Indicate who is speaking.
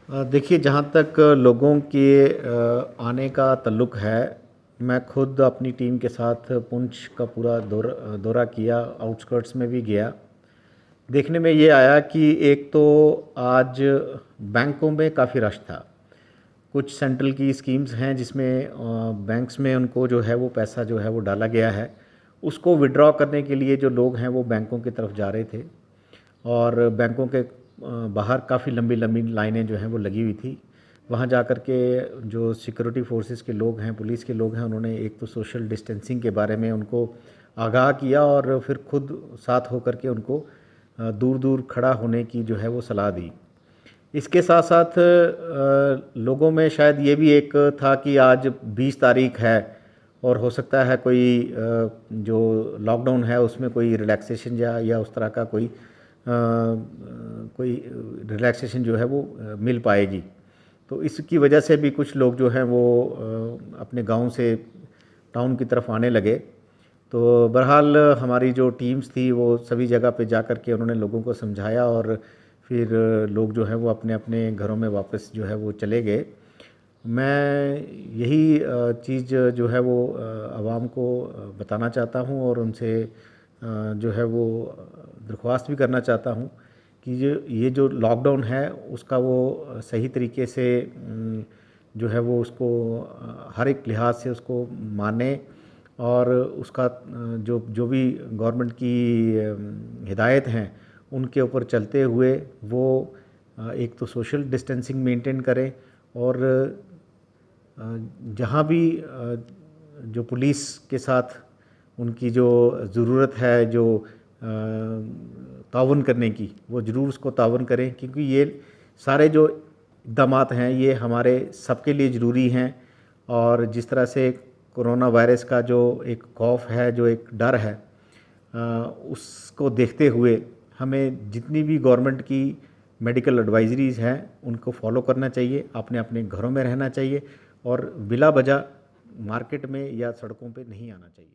Speaker 1: देखिए, जहाँ तक लोगों के आने का ताल्लुक है, मैं खुद अपनी टीम के साथ पुंछ का पूरा दौरा किया, आउटस्कर्ट्स में भी गया। देखने में ये आया कि एक तो आज बैंकों में काफ़ी रश था। कुछ सेंट्रल की स्कीम्स हैं जिसमें बैंक्स में उनको जो है वो पैसा जो है वो डाला गया है। उसको विथड्रॉ करने के लिए जो लोग हैं वो बैंकों की तरफ जा रहे थे और बैंकों के बाहर काफ़ी लंबी लंबी लाइनें जो हैं वो लगी हुई थी। वहाँ जा कर के जो सिक्योरिटी फोर्सेस के लोग हैं, पुलिस के लोग हैं, उन्होंने एक तो सोशल डिस्टेंसिंग के बारे में उनको आगाह किया और फिर खुद साथ होकर के उनको दूर दूर खड़ा होने की जो है वो सलाह दी। इसके साथ साथ लोगों में शायद ये भी एक था कि आज 20 तारीख है और हो सकता है कोई जो लॉकडाउन है उसमें कोई रिलैक्सेशन या उस तरह का कोई रिलैक्सेशन जो है वो मिल पाएगी। तो इसकी वजह से भी कुछ लोग जो हैं वो अपने गांव से टाउन की तरफ आने लगे। तो बहरहाल हमारी जो टीम्स थी वो सभी जगह पे जा कर के उन्होंने लोगों को समझाया और फिर लोग जो हैं वो अपने अपने घरों में वापस जो है वो चले गए। मैं यही चीज़ जो है वो आवाम को बताना चाहता हूँ और उनसे जो है वो दरख्वास्त भी करना चाहता हूँ कि ये जो लॉकडाउन है उसका वो सही तरीके से जो है वो उसको हर एक लिहाज से उसको माने और उसका जो जो भी गवर्नमेंट की हिदायत हैं उनके ऊपर चलते हुए वो एक तो सोशल डिस्टेंसिंग मेंटेन करें और जहाँ भी जो पुलिस के साथ उनकी जो ज़रूरत है जो ताउन करने की, वो ज़रूर उसको ताउन करें क्योंकि ये सारे जो इक़दामात हैं ये हमारे सबके लिए ज़रूरी हैं। और जिस तरह से कोरोना वायरस का जो एक खौफ है, जो एक डर है, उसको देखते हुए हमें जितनी भी गवर्नमेंट की मेडिकल एडवाइजरीज़ हैं उनको फॉलो करना चाहिए, अपने अपने घरों में रहना चाहिए और बिला वजह मार्केट में या सड़कों पे नहीं आना चाहिए।